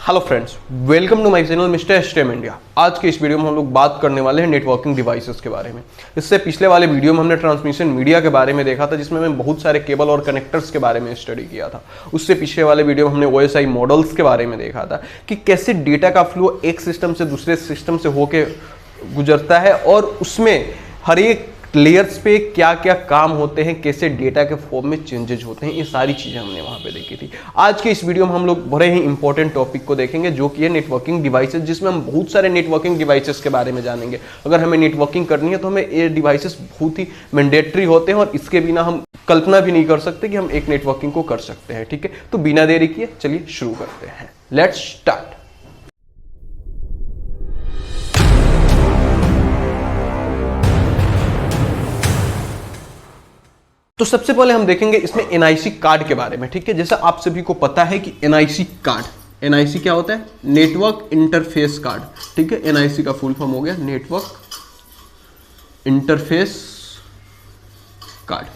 Hello friends, welcome to my channel mister STM India. आज के इस वीडियो में हम लोग बात करने वाले हैं नेटवर्किंग डिवाइसेस के बारे में। इससे पिछले वाले वीडियो में हमने ट्रांसमिशन मीडिया के बारे में देखा था, जिसमें हमने बहुत सारे केबल और कनेक्टर्स के बारे में स्टडी किया था। उससे पिछले वाले वीडियो में हमने ओएसआई मॉडल्स के बारे में देखा था कि कैसे डेटा का फ्लो एक सिस्टम से दूसरे सिस्टम से होके गुजरता है और उसमें हर एक लेयर्स पे क्या क्या काम होते हैं, कैसे डेटा के फॉर्म में चेंजेस होते हैं, ये सारी चीज़ें हमने वहाँ पे देखी थी। आज के इस वीडियो में हम लोग बड़े ही इंपॉर्टेंट टॉपिक को देखेंगे, जो कि है नेटवर्किंग डिवाइसेस, जिसमें हम बहुत सारे नेटवर्किंग डिवाइसेस के बारे में जानेंगे। अगर हमें नेटवर्किंग करनी है तो हमें ये डिवाइसेस बहुत ही मैंडेटरी होते हैं और इसके बिना हम कल्पना भी नहीं कर सकते कि हम एक नेटवर्किंग को कर सकते हैं। ठीक है, तो बिना देरी किए चलिए शुरू करते हैं। Let's start. तो सबसे पहले हम देखेंगे इसमें एनआईसी कार्ड के बारे में। ठीक है, जैसा आप सभी को पता है कि एनआईसी कार्ड, एनआईसी क्या होता है? Network interface card. ठीक है, एनआईसी का फुल फॉर्म हो गया नेटवर्क इंटरफेस कार्ड।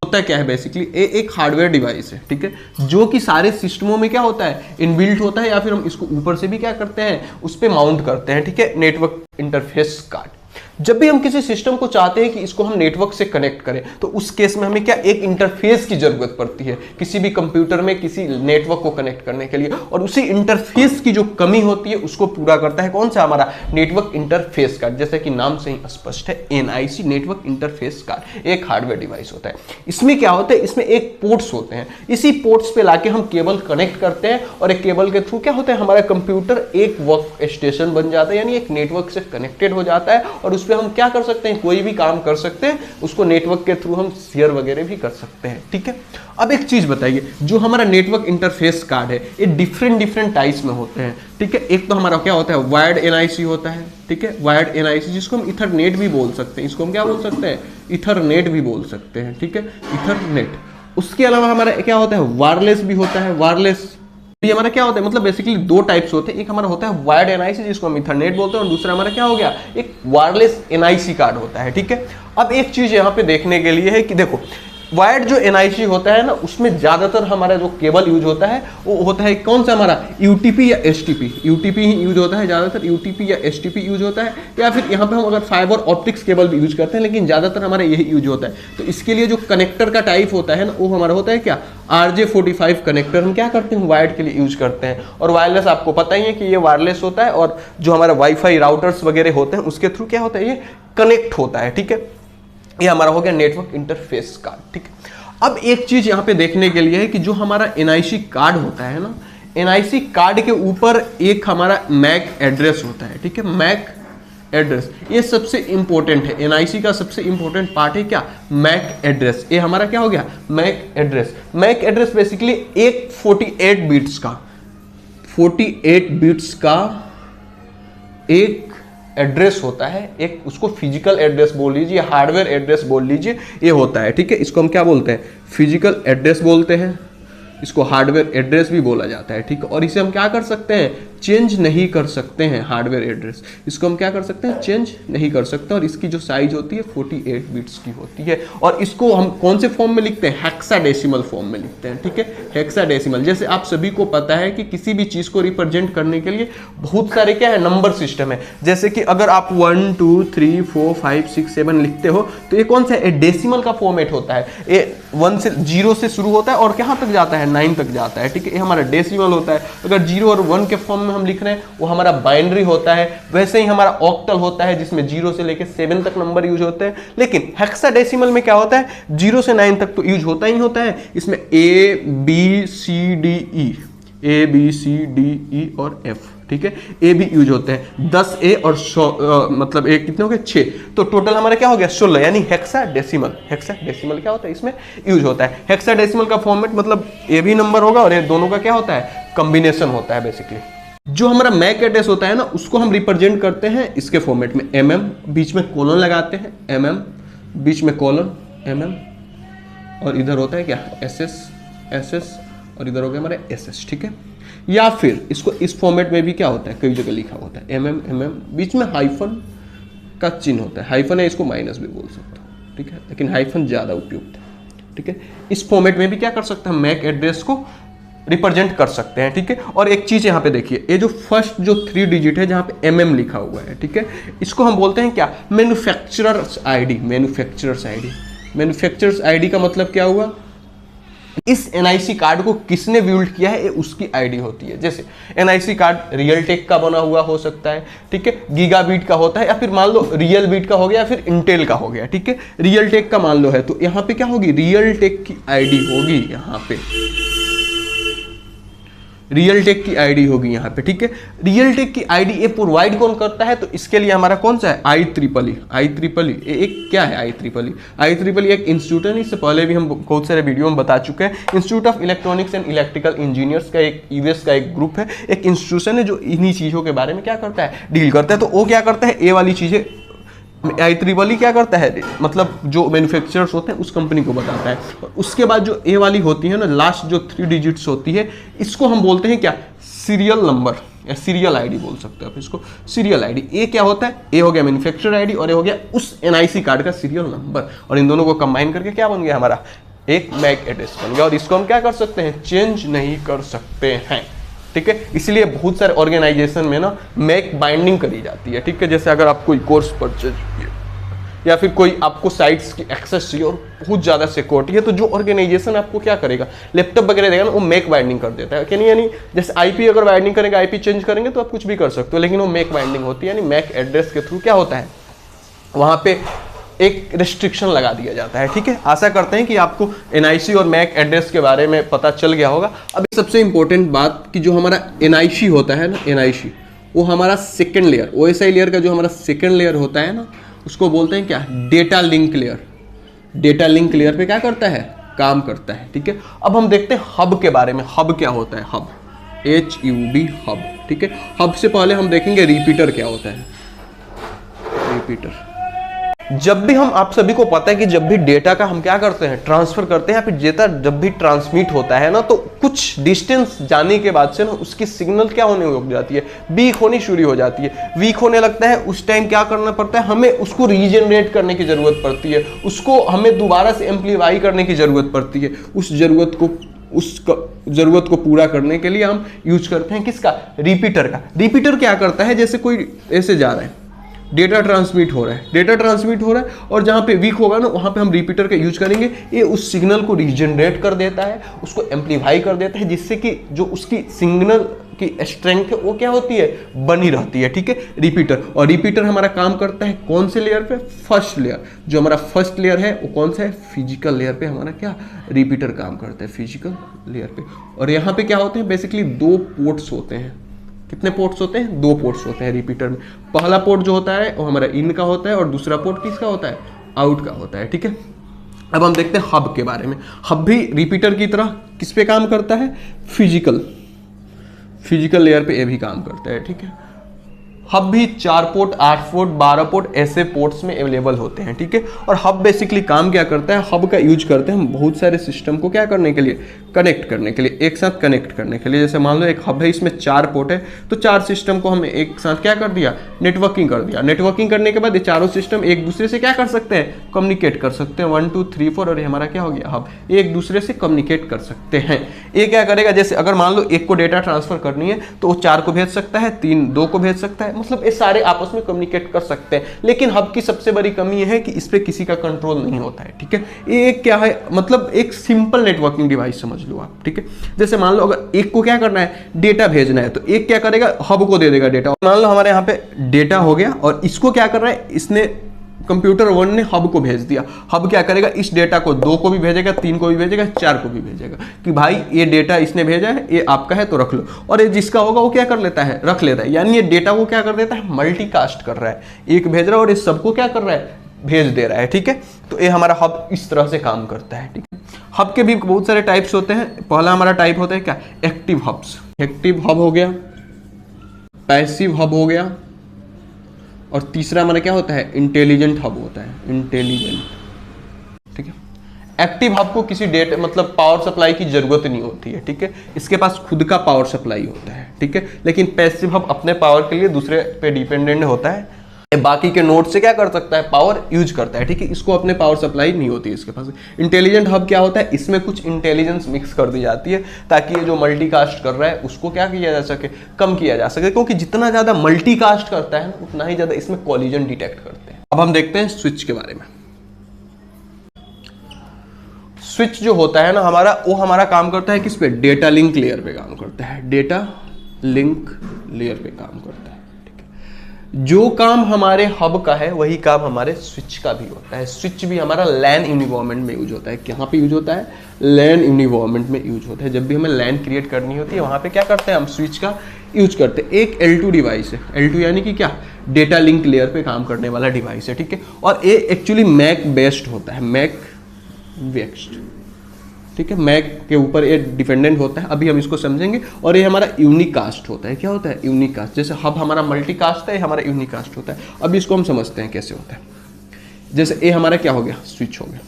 होता है क्या है बेसिकली? एक हार्डवेयर डिवाइस है, ठीक है, जो कि सारे सिस्टमों में क्या होता है? इनबिल्ट होता है, या फिर हम इसको ऊपर से भी क्या करते हैं, उस पर माउंट करते हैं। ठीक है, नेटवर्क इंटरफेस कार्ड। जब भी हम किसी सिस्टम को चाहते हैं कि इसको हम नेटवर्क से कनेक्ट करें, तो उस केस में हमें क्या एक इंटरफेस की जरूरत पड़ती है किसी भी कंप्यूटर में किसी नेटवर्क को कनेक्ट करने के लिए, और उसी इंटरफेस की जो कमी होती है उसको पूरा करता है कौन सा? हमारा नेटवर्क इंटरफेस कार्ड। जैसे कि नाम से ही स्पष्ट है, एनआईसी नेटवर्क इंटरफेस कार्ड एक हार्डवेयर डिवाइस होता है। इसमें क्या होता है? इसमें एक पोर्ट्स होते हैं, इसी पोर्ट्स पे लाके हम केबल कनेक्ट करते हैं और एक केबल के थ्रू क्या होता है, हमारा कंप्यूटर एक वर्क स्टेशन बन जाता है, यानी एक नेटवर्क से कनेक्टेड हो जाता है और उस हम क्या कर सकते हैं, कोई भी काम कर सकते हैं, उसको नेटवर्क के थ्रू हम शेयर वगैरह भी कर सकते हैं। ठीक है, अब एक चीज बताइए, जो हमारा नेटवर्क इंटरफेस कार्ड है ये डिफरेंट टाइप्स में होते हैं। ठीक है, एक तो हमारा क्या होता है, वायर्ड एनआईसी होता है। ठीक है, वायर्ड एनआईसी, जिसको हम इथरनेट भी बोल सकते हैं, इसको हम क्या बोल सकते हैं, इथरनेट भी बोल सकते हैं। ठीक है, इथरनेट। उसके अलावा हमारा क्या होता है, वायरलेस भी होता है। वायरलेस ये हमारा क्या होता है, मतलब बेसिकली दो टाइप्स होते हैं। एक हमारा होता है वायर्ड एनआईसी, जिसको हम इथरनेट बोलते हैं, और दूसरा हमारा क्या हो गया, एक वायरलेस एनआईसी कार्ड होता है। ठीक है, अब एक चीज यहाँ पे देखने के लिए है कि देखो, वायर्ड जो एनआईसी होता है ना, उसमें ज्यादातर हमारा जो केबल यूज होता है वो होता है कौन सा, हमारा यूटीपी या एसटीपी। यूटीपी ही यूज होता है ज्यादातर, यूटीपी या एसटीपी यूज होता है, या फिर यहाँ पे हम अगर फाइबर ऑप्टिक्स केबल भी यूज करते हैं, लेकिन ज्यादातर हमारा यही यूज होता है। तो इसके लिए जो कनेक्टर का टाइप होता है ना, वो हमारा होता है क्या, RJ45 कनेक्टर हम क्या करते हैं, वायर्ड के लिए यूज करते हैं। और वायरलेस आपको पता ही है कि ये वायरलेस होता है, और जो हमारा वाईफाई राउटर्स वगैरह होते हैं उसके थ्रू क्या होता है, ये कनेक्ट होता है। ठीक है, ये हमारा हो गया नेटवर्क इंटरफेस कार्ड। ठीक है, अब एक चीज यहां पे देखने के लिए है कि जो हमारा एनआईसी कार्ड होता है ना, एनआईसी कार्ड के ऊपर एक हमारा मैक एड्रेस होता है। ठीक है, मैक एड्रेस ये सबसे इंपॉर्टेंट है। एनआईसी का सबसे इंपॉर्टेंट पार्ट है क्या, मैक एड्रेस। ये हमारा क्या हो गया, MAC address. MAC address basically एक 48 बिट्स का, 48 बिट्स का एक एड्रेस होता है, एक उसको फिजिकल एड्रेस बोल लीजिए, हार्डवेयर एड्रेस बोल लीजिए, ये होता है। ठीक है, इसको हम क्या बोलते हैं, फिजिकल एड्रेस बोलते हैं, इसको हार्डवेयर एड्रेस भी बोला जाता है। ठीक है, और इसे हम क्या कर सकते हैं, चेंज नहीं कर सकते हैं। हार्डवेयर एड्रेस इसको हम क्या कर सकते हैं, चेंज नहीं कर सकते। और इसकी जो साइज होती है 48 बिट्स की होती है, और इसको हम कौन से फॉर्म में लिखते हैं, हेक्साडेसिमल फॉर्म में लिखते हैं। ठीक है, हेक्साडेसिमल। जैसे आप सभी को पता है कि किसी भी चीज को रिप्रेजेंट करने के लिए बहुत सारे क्या है, नंबर सिस्टम है। जैसे कि अगर आप 1 2 3 4 5 6 7 लिखते हो, तो ये कौन सा है, डेसिमल का फॉर्मेट होता है। ये 1 से 0 से शुरू होता है और कहाँ तक जाता है, 9 तक जाता है। ठीक है, ये हमारा डेसिमल होता है। अगर 0 और 1 के फॉर्म में हम लिख रहे हैं, वो हमारा बाइनरी होता है। वैसे ही हमारा ऑक्टल होता है, जिसमें 0 से लेकर 7 तक नंबर यूज होते हैं। लेकिन हेक्साडेसिमल में क्या होता है, 0 से 9 तक तो यूज होता ही होता है। इसमें A B C D E और F, ठीक है, ए भी यूज होते हैं। 10 ए और 100 मतलब ए कितने हो गए, 6, तो टोटल हमारा क्या हो गया, 16, यानी हेक्साडेसिमल। हेक्साडेसिमल क्या होता है, इसमें यूज होता है। हेक्साडेसिमल का फॉर्मेट मतलब ए भी नंबर होगा और ये दोनों का क्या होता है, कॉम्बिनेशन होता है बेसिकली। जो हमारा मैक एड्रेस होता है ना, उसको हम रिप्रेजेंट करते हैं इसके फॉर्मेट में, mm, बीच में कोलन लगाते हैं, mm, बीच में कोलन, mm, और इधर होता है क्या, SS, और इधर हो गया हमारे SS। ठीक है, या फिर इसको इस फॉर्मेट में भी क्या होता है, कई जगह लिखा होता है mm, बीच में हाइफन का चिन्ह होता है। हाइफन है, इसको माइनस भी बोल सकता हूँ। ठीक है, लेकिन हाइफन ज्यादा उपयुक्त है। ठीक है, इस फॉर्मेट में भी क्या कर सकते हैं, मैक एड्रेस को रिप्रेजेंट कर सकते हैं, ठीक है। और एक चीज यहाँ पे देखिए, ये जो फर्स्ट जो 3 डिजिट है जहाँ पे MM लिखा हुआ है, ठीक है, इसको हम बोलते हैं क्या, manufacturers ID. Manufacturers ID, manufacturers ID का मतलब क्या हुआ, इस NIC कार्ड को किसने बिल्ड किया है, ये उसकी आईडी होती है। जैसे NIC कार्ड रियलटेक का बना हुआ हो सकता है, ठीक है, गीगाबीट का होता है, या फिर मान लो रियल बीट का हो गया, या फिर इंटेल का हो गया, ठीक है। रियलटेक का मान लो है, तो यहाँ पे क्या होगी, रियलटेक की आईडी होगी, यहाँ पे रियलटेक की आईडी होगी यहाँ पे, ठीक है। रियलटेक की आईडी ये प्रोवाइड कौन करता है, तो इसके लिए हमारा कौन सा है, IEEE। एक क्या है IEEE एक इंस्टीट्यूट है, इससे पहले भी हम बहुत सारे वीडियो में बता चुके हैं। Institute of electronics and electrical engineers का एक US का एक ग्रुप है, एक इंस्टीट्यूशन है जो इन्हीं चीज़ों के बारे में क्या करता है, डील करता है। तो वो क्या करता है, ये वाली चीज़ें IEEE क्या करता है, मतलब जो मैन्युफैक्चरर्स होते हैं उस कंपनी को बताता है। और उसके बाद जो ए वाली होती है ना, लास्ट जो 3 डिजिट्स होती है, इसको हम बोलते हैं क्या, सीरियल नंबर या सीरियल आईडी बोल सकते हैं आप इसको, सीरियल आईडी। ए क्या होता है, ए हो गया मैन्युफैक्चरर आईडी और ए हो गया उस NIC कार्ड का सीरियल नंबर, और इन दोनों को कंबाइन करके क्या बन गया हमारा, एक मैक एड्रेस बन गया। और इसको हम क्या कर सकते हैं, चेंज नहीं कर सकते हैं, ठीक है। इसलिए बहुत सारे ऑर्गेनाइजेशन में ना मैक बाइंडिंग करी जाती है, ठीक है। जैसे अगर आप कोई कोर्स परचेज या फिर कोई आपको साइट्स की एक्सेस चाहिए और बहुत ज़्यादा सिक्योरिटी है, तो जो ऑर्गेनाइजेशन आपको क्या करेगा, लैपटॉप वगैरह देगा ना, वो मैक बाइंडिंग कर देता है, यानी जैसे IP अगर बाइंडिंग करेगा, IP चेंज करेंगे तो आप कुछ भी कर सकते हो, लेकिन वो मैक बाइंडिंग होती है, यानी मैक एड्रेस के थ्रू क्या होता है, वहाँ पे एक रिस्ट्रिक्शन लगा दिया जाता है, ठीक है। आशा करते हैं कि आपको NIC और मैक एड्रेस के बारे में पता चल गया होगा। अब सबसे इंपॉर्टेंट बात कि जो हमारा NIC होता है ना, NIC वो हमारा सेकेंड लेयर, OSI लेयर का जो हमारा सेकेंड लेयर होता है ना, उसको बोलते हैं क्या, data link layer. Data link layer पे क्या करता है, काम करता है, ठीक है। अब हम देखते हैं हब के बारे में। हब क्या होता है, हब, HUB, हब, ठीक है। हब से पहले हम देखेंगे रिपीटर क्या होता है। रिपीटर, जब भी हम, आप सभी को पता है कि जब भी डेटा का हम क्या करते हैं, ट्रांसफर करते हैं, या फिर डेटा जब भी ट्रांसमिट होता है ना, तो कुछ डिस्टेंस जाने के बाद से ना उसकी सिग्नल क्या होने लग जाती है, वीक होनी शुरू हो जाती है। वीक होने लगता है, उस टाइम क्या करना पड़ता है, हमें उसको रीजनरेट करने की जरूरत पड़ती है, उसको हमें दोबारा से एम्पलीफाई करने की जरूरत पड़ती है। उस जरूरत को पूरा करने के लिए हम यूज करते हैं किसका, रिपीटर का। रिपीटर क्या करता है, जैसे कोई ऐसे जा रहा है, डेटा ट्रांसमिट हो रहा है, और जहाँ पे वीक होगा ना, वहाँ पे हम रिपीटर का यूज करेंगे। ये उस सिग्नल को रीजनरेट कर देता है, उसको एम्पलीफाई कर देता है, जिससे कि जो उसकी सिग्नल की स्ट्रेंथ है वो क्या होती है, बनी रहती है, ठीक है, रिपीटर। और रिपीटर हमारा काम करता है कौन से लेयर पे, फर्स्ट लेयर। जो हमारा फर्स्ट लेयर है वो कौन सा है, फिजिकल लेयर पे हमारा क्या, रिपीटर काम करता है, फिजिकल लेयर पे। और यहाँ पे क्या होते हैं, बेसिकली 2 पोर्ट्स होते हैं। कितने पोर्ट्स होते हैं, 2 पोर्ट्स होते हैं रिपीटर में। पहला पोर्ट जो होता है वो हमारा इन का होता है, और दूसरा पोर्ट किसका होता है, आउट का होता है, ठीक है। अब हम देखते हैं हब के बारे में। हब भी रिपीटर की तरह किस पे काम करता है, फिजिकल लेयर पे ये भी काम करता है, ठीक है। हब भी 4 पोर्ट, 8 पोर्ट, 12 पोर्ट ऐसे पोर्ट्स में अवेलेबल होते हैं, ठीक है। और हब बेसिकली काम क्या करता है, हब का यूज करते हैं हम बहुत सारे सिस्टम को क्या करने के लिए, कनेक्ट करने के लिए, एक साथ कनेक्ट करने के लिए। जैसे मान लो एक हब है, इसमें 4 पोर्ट है, तो 4 सिस्टम को हमने एक साथ क्या कर दिया, नेटवर्किंग कर दिया। नेटवर्किंग करने के बाद ये चारों सिस्टम एक दूसरे से क्या कर सकते हैं, कम्युनिकेट कर सकते हैं। 1 2 3 4, और ये हमारा क्या हो गया, हब, एक दूसरे से कम्युनिकेट कर सकते हैं। ये क्या करेगा, जैसे अगर मान लो एक को डेटा ट्रांसफर करनी है तो वो 4 को भेज सकता है, 3 2 को भेज सकता है, मतलब ये सारे आपस में कम्युनिकेट कर सकते हैं। लेकिन हब की सबसे बड़ी कमी यह है कि इस पे किसी का कंट्रोल नहीं होता है, ठीक है। ये क्या है, मतलब एक सिंपल नेटवर्किंग डिवाइस समझ लो आप, ठीक है। जैसे मान लो अगर एक को क्या करना है, डेटा भेजना है, तो एक क्या करेगा, हब को दे देगा डेटा। मान लो हमारे यहाँ पे डेटा हो गया, और इसको क्या कर रहा है, इसने कंप्यूटर 1 ने हब को भेज दिया। हब क्या करेगा, इस डेटा को 2 को भी भेजेगा, 3 को भी भेजेगा, 4 को भी भेजेगा, कि भाई ये डेटा इसने भेजा है, ये आपका है तो रख लो। और ये जिसका होगा वो क्या कर लेता है, रख लेता है। यानी ये डेटा को क्या कर देता है, मल्टीकास्ट कर रहा है, एक भेज रहा है और ये सबको क्या कर रहा है, भेज दे रहा है, ठीक है। तो ये हमारा हब इस तरह से काम करता है, ठीक है। हब के भी बहुत सारे टाइप्स होते हैं। पहला हमारा टाइप होता है क्या, एक्टिव हब्स। एक्टिव हब हो गया, पैसिव हब हो गया, और तीसरा हमारा क्या होता है, इंटेलिजेंट हब होता है, इंटेलिजेंट, ठीक है। एक्टिव हब को किसी डेटा मतलब पावर सप्लाई की जरूरत नहीं होती है, ठीक है। इसके पास खुद का पावर सप्लाई होता है, ठीक है। लेकिन पैसिव हब अपने पावर के लिए दूसरे पे डिपेंडेंट होता है। बाकी के नोड से क्या कर सकता है, पावर यूज करता है, ठीक है। इसको अपने पावर सप्लाई नहीं होती है इसके पास। इंटेलिजेंट हब क्या होता है, इसमें कुछ इंटेलिजेंस मिक्स कर दी जाती है ताकि ये जो मल्टीकास्ट कर रहा है उसको क्या किया जा सके, कम किया जा सके, क्योंकि जितना ज्यादा मल्टीकास्ट करता है उतना ही ज्यादा इसमें कॉलिजन डिटेक्ट करते हैं। अब हम देखते हैं स्विच के बारे में। स्विच जो होता है ना हमारा, वो हमारा काम करता है किस पे, डेटा लिंक लेयर पे काम करता है, डेटा लिंक लेयर पे काम करता है, ठीक है। जो काम हमारे हब का है वही काम हमारे स्विच का भी होता है। स्विच भी हमारा लैन इन्वायरमेंट में यूज होता है। कहाँ पे यूज होता है, लैन इन्वायरमेंट में यूज होता है। जब भी हमें लैन क्रिएट करनी होती है वहां पे क्या करते हैं, हम स्विच का यूज करते हैं। एक L2 डिवाइस है, L2 यानी कि क्या, डेटा लिंक लेयर पे काम करने वाला डिवाइस है, ठीक है। और ये एक्चुअली मैक बेस्ड होता है, मैक वेक्स्ड, ठीक है। मैक के ऊपर ये डिपेंडेंट होता है, अभी हम इसको समझेंगे। और ये हमारा यूनिकास्ट होता है। क्या होता है, यूनिकास्ट। जैसे हब हमारा मल्टीकास्ट है, हमारा यूनिकास्ट होता है। अभी इसको हम समझते हैं कैसे होता है। जैसे ये हमारा क्या हो गया, स्विच हो गया,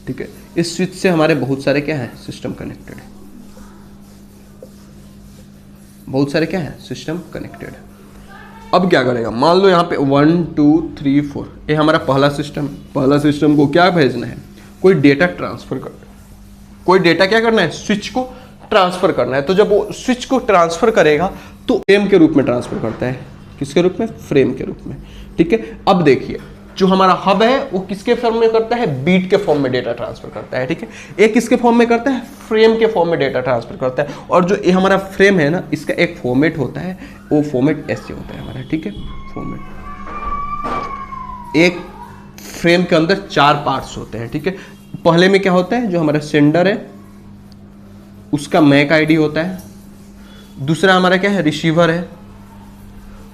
ठीक है। इस स्विच से हमारे बहुत सारे क्या है, सिस्टम कनेक्टेड है, बहुत सारे क्या है, सिस्टम कनेक्टेड है। अब क्या करेगा, मान लो यहाँ पे 1 2 3 4 ये हमारा पहला सिस्टम। पहला सिस्टम को क्या भेजना है, कोई डेटा ट्रांसफर करना है, कोई डेटा क्या करना है, स्विच को ट्रांसफर करना है। तो जब वो स्विच को ट्रांसफर करेगा तो फ्रेम के रूप में ट्रांसफर करता है। किसके रूप में, फ्रेम के रूप में, ठीक है। अब देखिए जो हमारा हब है वो किसके फॉर्म में करता है, बीट के फॉर्म में डेटा ट्रांसफर करता है, ठीक है। एक किसके फॉर्म में करता है, फ्रेम के फॉर्म में डेटा ट्रांसफर करता है। और जो ये हमारा फ्रेम है ना, इसका एक फॉर्मेट होता है, वो फॉर्मेट ऐसे होता है हमारा, ठीक है। फॉर्मेट, एक फ्रेम के अंदर 4 पार्ट्स होते हैं, ठीक है। पहले में क्या होता है, जो हमारा सेंडर है उसका मैक आईडी होता है। दूसरा हमारा क्या है, रिसीवर है,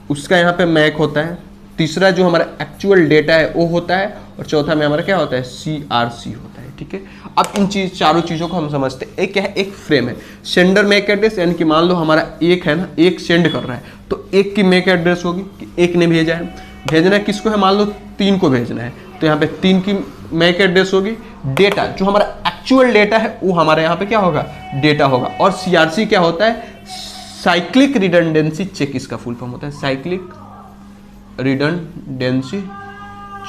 उसका यहाँ पे मैक होता है। तीसरा जो हमारा एक्चुअल डेटा है वो होता है। और चौथा में हमारा क्या होता है, CRC होता है, ठीक है। अब इन चारों चीज़ों को हम समझते हैं। एक क्या है, एक फ्रेम है, सेंडर मैक एड्रेस, यानी कि मान लो हमारा एक है ना, एक सेंड कर रहा है तो एक की मैक एड्रेस होगी कि एक ने भेजा है। भेजना है किसको है, मान लो 3 को भेजना है तो यहाँ पे 3 की मैक एड्रेस होगी। डेटा जो हमारा एक्चुअल डेटा है वो हमारे यहाँ पे क्या होगा, डेटा होगा। और CRC क्या होता है, साइक्लिक रिडंडेंसी चेक, इसका फुल फॉर्म होता है साइक्लिक रिडंडेंसी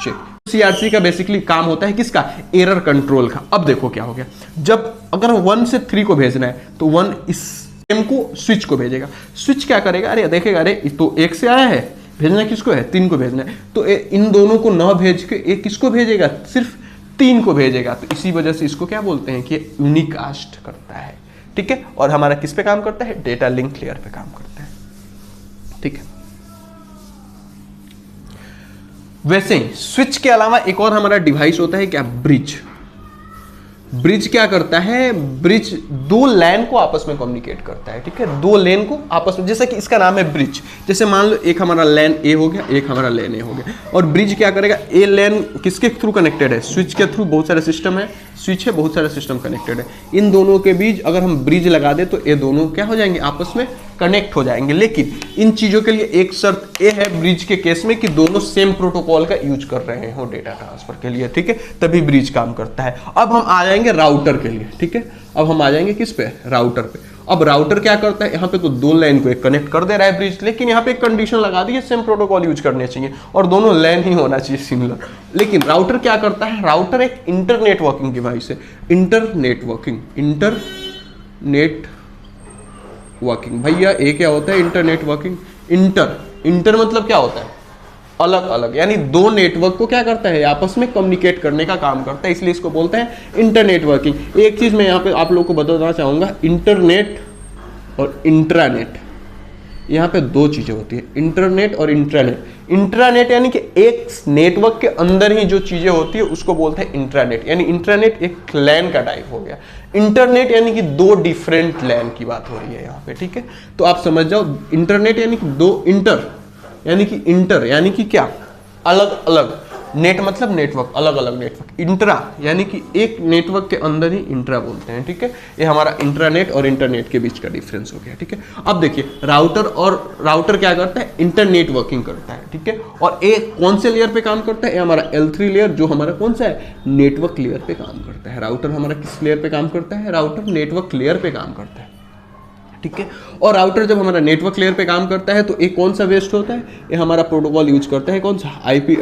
चेक। CRC का बेसिकली काम होता है किसका, एरर कंट्रोल का। अब देखो क्या हो गया, जब अगर 1 से 3 को भेजना है तो 1 इस फ्रेम को स्विच को भेजेगा। स्विच क्या करेगा, अरे देखेगा, अरे तो 1 से आया है, भेजना किसको है, 3 को भेजना है। तो इन दोनों को ना भेज के एक किसको भेजेगा, सिर्फ 3 को भेजेगा। तो इसी वजह से इसको क्या बोलते हैं कि यूनिकास्ट करता है, ठीक है। और हमारा किस पे काम करता है, डेटा लिंक लेयर पे काम करता है, ठीक है। वैसे ही स्विच के अलावा एक और हमारा डिवाइस होता है क्या, ब्रिज। ब्रिज क्या करता है, ब्रिज 2 लैन को आपस में कम्युनिकेट करता है, ठीक है। 2 लेन को आपस में, जैसे कि इसका नाम है ब्रिज। जैसे मान लो एक हमारा लैन ए हो गया, एक हमारा लैन ए हो गया। और ब्रिज क्या करेगा, ए लैन किसके थ्रू कनेक्टेड है, स्विच के थ्रू। बहुत सारे सिस्टम है, स्विच है, बहुत सारे सिस्टम कनेक्टेड है। इन दोनों के बीच अगर हम ब्रिज लगा दे तो ये दोनों क्या हो जाएंगे, आपस में कनेक्ट हो जाएंगे। लेकिन इन चीजों के लिए एक शर्त ये है ब्रिज के केस में कि दोनों सेम प्रोटोकॉल का यूज कर रहे हो डेटा ट्रांसफर के लिए, ठीक है, तभी ब्रिज काम करता है। अब हम आ जाएंगे राउटर के लिए, ठीक है। अब हम आ जाएंगे किस पे, राउटर पे। अब राउटर क्या करता है, यहाँ पे तो 2 लाइन को एक कनेक्ट कर दे रहा है ब्रिज, लेकिन यहाँ पे एक कंडीशन लगा दी है, सेम प्रोटोकॉल यूज करने चाहिए और दोनों लाइन ही होना चाहिए सिमिलर। लेकिन राउटर क्या करता है, राउटर एक इंटरनेटवर्किंग डिवाइस है। इंटरनेटवर्किंग भैया ये क्या होता है, इंटरनेटवर्किंग। इंटर मतलब क्या होता है, अलग अलग, यानी 2 नेटवर्क को क्या करता है, आपस में कम्युनिकेट करने का काम करता है, इसलिए इसको बोलते हैं इंटरनेटवर्किंग। एक चीज मैं यहाँ पे आप लोगों को बताना चाहूंगा, इंटरनेट और इंट्रानेट, यहाँ पे 2 चीजें होती है, इंटरनेट और इंट्रानेट। इंट्रानेट यानी कि एक नेटवर्क के अंदर ही जो चीजें होती है उसको बोलते हैं इंट्रानेट, यानी इंट्रानेट एक लैन का टाइप हो गया। इंटरनेट यानी कि 2 डिफरेंट लैन की बात हो रही है यहाँ पे, ठीक है। तो आप समझ जाओ, इंटरनेट यानी कि 2, इंटर यानी कि क्या, अलग अलग, नेट मतलब नेटवर्क, अलग अलग नेटवर्क। इंट्रा यानी कि एक नेटवर्क के अंदर ही इंट्रा बोलते हैं, ठीक है। ये हमारा इंट्रानेट और इंटरनेट के बीच का डिफरेंस हो गया, ठीक है। अब देखिए राउटर क्या करता है, इंटरनेटवर्किंग करता है, ठीक है। और ये कौन से लेयर पे काम करता है, ये हमारा L3 लेयर, जो हमारा कौन सा है, नेटवर्क लेयर पे काम करता है। राउटर हमारा किस लेयर पे काम करता है, राउटर नेटवर्क लेयर पे काम करता है। ठीक है। और राउटर जब हमारा नेटवर्क लेयर पे काम करता है तो एक कौन सा वेस्ट होता है, ये हमारा प्रोटोकॉल यूज करता है कौन सा, आईपी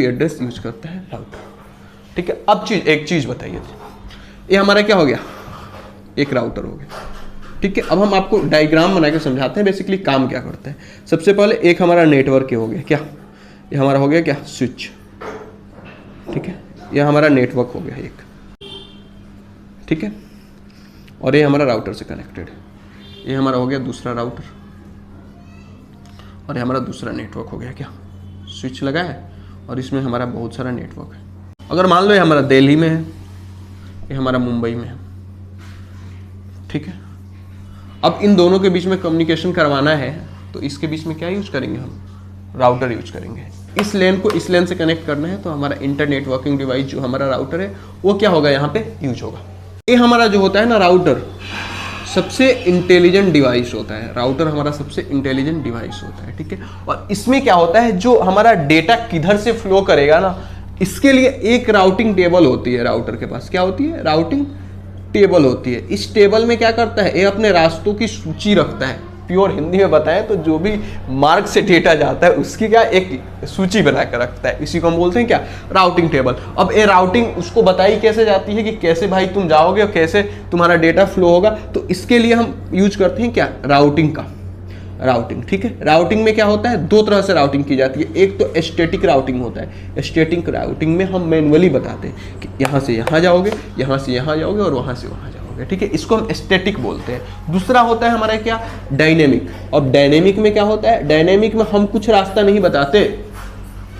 एड्रेस यूज करता है राउटर, ठीक है। अब एक चीज बताइए, ये हमारा क्या हो गया, एक राउटर हो गया, ठीक है। अब हम आपको डायग्राम बना के समझाते हैं बेसिकली काम क्या करता है। सबसे पहले एक हमारा नेटवर्क हो गया, क्या ये हमारा हो गया क्या, स्विच, ठीक है। ये हमारा नेटवर्क हो गया एक, ठीक है। और ये हमारा राउटर से कनेक्टेड है, ये हमारा हो गया दूसरा राउटर, और ये हमारा दूसरा नेटवर्क हो गया क्या, स्विच लगा है, और इसमें हमारा बहुत सारा नेटवर्क है। अगर मान लो ये हमारा दिल्ली में है, ये हमारा मुंबई में है, ठीक है। अब इन दोनों के बीच में कम्युनिकेशन करवाना है तो इसके बीच में क्या यूज करेंगे, हम राउटर यूज करेंगे। इस लेन को इस लेन से कनेक्ट करना है तो हमारा इंटर नेटवर्किंग डिवाइस जो हमारा राउटर है वो क्या होगा, यहाँ पे यूज होगा। ये हमारा जो होता है ना राउटर, सबसे इंटेलिजेंट डिवाइस होता है, राउटर हमारा सबसे इंटेलिजेंट डिवाइस होता है, ठीक है। और इसमें क्या होता है, जो हमारा डेटा किधर से फ्लो करेगा ना, इसके लिए एक राउटिंग टेबल होती है राउटर के पास, क्या होती है, राउटिंग टेबल होती है। इस टेबल में क्या करता है, ये अपने रास्तों की सूची रखता है। प्योर हिंदी में बताएं तो जो भी मार्ग से डेटा जाता है उसकी क्या एक सूची बना कर रखता है, इसी को हम बोलते हैं क्या, राउटिंग टेबल। अब ये राउटिंग उसको बताई कैसे जाती है कि कैसे भाई तुम जाओगे और कैसे तुम्हारा डेटा फ्लो होगा, तो इसके लिए हम यूज करते हैं क्या, राउटिंग का, राउटिंग, ठीक है। राउटिंग में क्या होता है, दो तरह से राउटिंग की जाती है। एक तो स्टैटिक राउटिंग होता है, स्टैटिक राउटिंग में हम मैनुअली बताते हैं कि यहाँ से यहाँ जाओगे, यहाँ से यहाँ जाओगे और वहाँ से वहाँ जाओगे, ठीक है, इसको हम स्टैटिक बोलते हैं। दूसरा होता है हमारा क्या, डायनेमिक। अब डायनेमिक में क्या होता है, डायनेमिक में हम कुछ रास्ता नहीं बताते,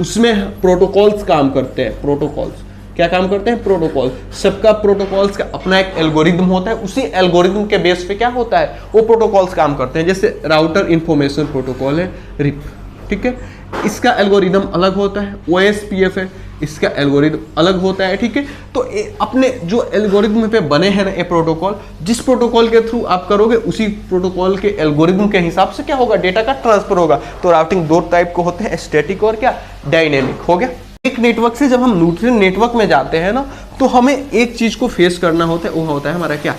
उसमें प्रोटोकॉल्स काम करते हैं। प्रोटोकॉल्स क्या काम करते हैं, प्रोटोकॉल। सबका प्रोटोकॉल्स का अपना एक एल्गोरिदम होता है, उसी एल्गोरिदम के बेस पे क्या होता है, वो प्रोटोकॉल्स काम करते हैं। जैसे राउटर इंफॉर्मेशन प्रोटोकॉल है, रिप, ठीक है, इसका एल्गोरिदम अलग होता है। OSPF है, इसका एल्गोरिदम अलग होता है, ठीक है। तो अपने जो एल्गोरिदम पे बने हैं ना ये प्रोटोकॉल, जिस प्रोटोकॉल के थ्रू आप करोगे उसी प्रोटोकॉल के एल्गोरिदम के हिसाब से क्या होगा, डेटा का ट्रांसफर होगा। तो राउटिंग दो टाइप को होते हैं, स्टैटिक और क्या, डायनेमिक, हो गया। एक नेटवर्क से जब हम दूसरे नेटवर्क में जाते हैं ना, तो हमें एक चीज को फेस करना होता है, वो होता है हमारा क्या,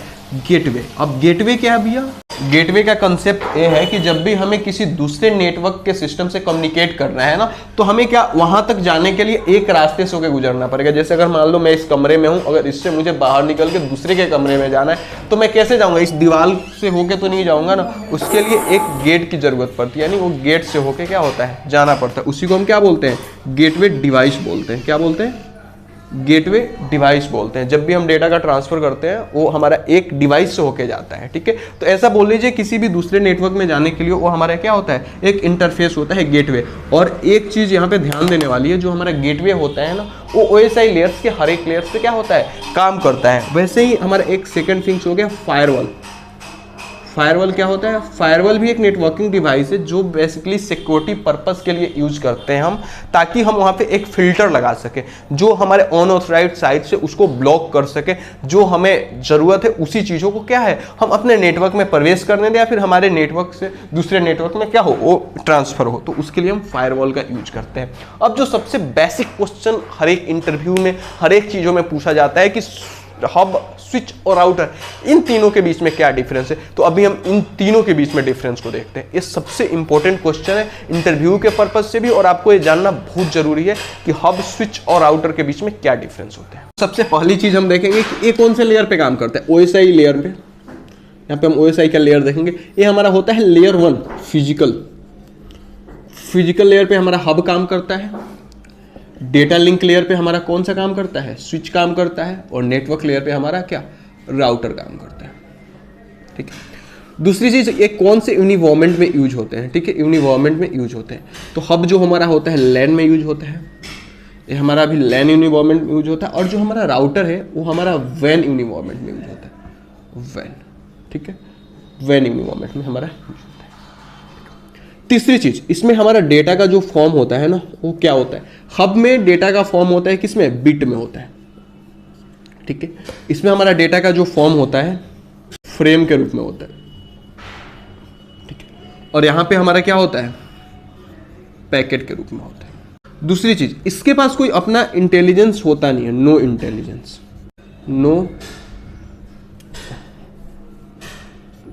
गेटवे। अब गेटवे क्या है भैया, गेटवे का कंसेप्ट ये है कि जब भी हमें किसी दूसरे नेटवर्क के सिस्टम से कम्युनिकेट करना है ना, तो हमें क्या वहां तक जाने के लिए एक रास्ते से होकर गुजरना पड़ेगा। जैसे अगर मान लो मैं इस कमरे में हूं, अगर इससे मुझे बाहर निकल के दूसरे के कमरे में जाना है तो मैं कैसे जाऊंगा, इस दीवार से होके तो नहीं जाऊंगा ना, उसके लिए एक गेट की जरूरत पड़ती है, यानी वो गेट से होके क्या होता है, जाना पड़ता है। उसी को हम क्या बोलते हैं, गेटवे डिवाइस बोलते हैं। क्या बोलते हैं, गेटवे डिवाइस बोलते हैं। जब भी हम डेटा का ट्रांसफर करते हैं वो हमारा एक डिवाइस से होके जाता है, ठीक है। तो ऐसा बोल लीजिए किसी भी दूसरे नेटवर्क में जाने के लिए वो हमारा क्या होता है, एक इंटरफेस होता है, गेटवे। और एक चीज यहाँ पे ध्यान देने वाली है, जो हमारा गेटवे होता है ना, वो OSI लेयर्स के हर एक लेयर्स पे क्या होता है, काम करता है। वैसे ही हमारा एक सेकेंड थिंग्स हो गया फायरवॉल। फायरवॉल क्या होता है, फायरवॉल भी एक नेटवर्किंग डिवाइस है जो बेसिकली सिक्योरिटी पर्पस के लिए यूज करते हैं हम, ताकि हम वहाँ पे एक फिल्टर लगा सके जो हमारे अनऑथराइज्ड साइट से उसको ब्लॉक कर सके। जो हमें जरूरत है उसी चीज़ों को क्या है, हम अपने नेटवर्क में प्रवेश करने दें या फिर हमारे नेटवर्क से दूसरे नेटवर्क में क्या हो, वो ट्रांसफर हो, तो उसके लिए हम फायरवॉल का यूज करते हैं। अब जो सबसे बेसिक क्वेश्चन हर एक इंटरव्यू में हर एक चीज़ों में पूछा जाता है कि हब, स्विच और राउटर, इन तीनों के बीच में क्या डिफरेंस है, तो अभी हम इन तीनों के बीच में डिफरेंस को देखते हैं। ये सबसे इंपॉर्टेंट क्वेश्चन है इंटरव्यू के पर्पज से भी, और आपको ये जानना बहुत जरूरी है कि हब, स्विच और राउटर के बीच में क्या डिफरेंस होते हैं। सबसे पहली चीज हम देखेंगे कि ये कौन से लेयर पे काम करता है, OSI लेयर पे। यहाँ पे हम OSI का लेयर देखेंगे, ये हमारा होता है लेयर 1 फिजिकल लेयर पे हमारा हब काम करता है। डेटा लिंक लेयर पे हमारा कौन सा काम करता है, स्विच काम करता है। और नेटवर्क लेयर पे हमारा क्या, राउटर काम करता है, ठीक है। दूसरी चीज, ये कौन से यूनिवॉर्मेंट में यूज होते हैं, ठीक है, यूनिवॉर्मेंट में यूज होते हैं। तो हब जो हमारा होता है लैन में यूज होता है, ये हमारा भी लैन यूनिवॉर्मेंट में यूज होता है। और जो हमारा राउटर है वो हमारा वैन यूनिवॉर्मेंट में यूज होता है, वैन, ठीक है, वैन यूनिवॉर्मेंट में हमारा यूज होता है। तीसरी चीज, इसमें हमारा डेटा का जो फॉर्म होता है ना, वो क्या होता है, हब में डेटा का फॉर्म होता है किसमें, बिट में होता है, ठीक है। इसमें हमारा डेटा का जो फॉर्म होता है फ्रेम के रूप में होता है, ठीक है। और यहां पे हमारा क्या होता है, पैकेट के रूप में होता है। दूसरी चीज, इसके पास कोई अपना इंटेलिजेंस होता नहीं है, no intelligence, no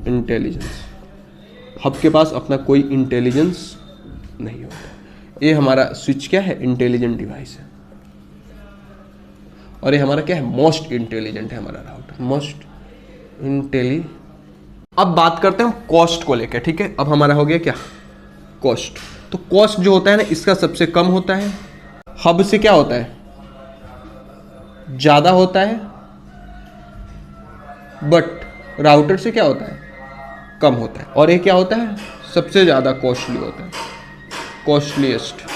intelligence. Hub के पास अपना कोई इंटेलिजेंस नहीं होता। ये हमारा स्विच क्या है, इंटेलिजेंट डिवाइस है। और ये हमारा क्या है, मोस्ट इंटेलिजेंट है हमारा राउटर, मोस्ट इंटेली। अब बात करते हैं हम कॉस्ट को लेकर, ठीक है। अब हमारा हो गया क्या, कॉस्ट। तो कॉस्ट जो होता है ना, इसका सबसे कम होता है, हब से क्या होता है, ज्यादा होता है, बट राउटर से क्या होता है, कम होता है। और ये क्या होता है, सबसे ज्यादा कॉस्टली होता है, कॉस्टलीएस्ट,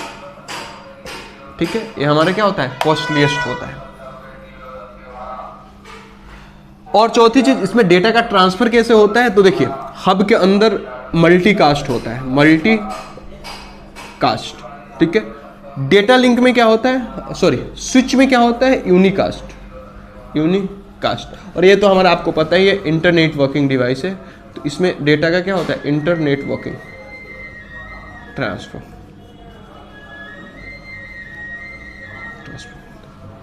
ठीक है। ये हमारा क्या होता है, कॉस्टलीएस्ट होता है। और चौथी चीज, इसमें डेटा का ट्रांसफर कैसे होता है, तो देखिए हब के अंदर मल्टीकास्ट होता है, मल्टी कास्ट, ठीक है। डेटा लिंक में क्या होता है, सॉरी स्विच में क्या होता है, यूनिकास्ट, यूनिकास्ट। और ये तो हमारा आपको पता ही है, इंटरनेट वर्किंग डिवाइस है, तो इसमें डेटा का क्या होता है, इंटरनेट वर्किंग ट्रांसफर,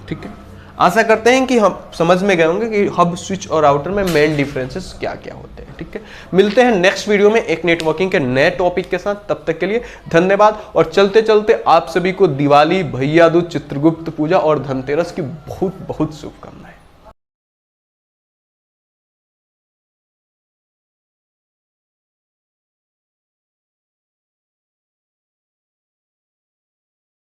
ठीक है। आशा करते हैं कि हम समझ में गए होंगे कि हब, स्विच और राउटर में मेन डिफरेंसेस क्या क्या होते हैं, ठीक है। मिलते हैं नेक्स्ट वीडियो में एक नेटवर्किंग के नए टॉपिक के साथ। तब तक के लिए धन्यवाद। और चलते चलते आप सभी को दिवाली, भैया दूज, चित्रगुप्त पूजा और धनतेरस की बहुत बहुत शुभकामनाएं।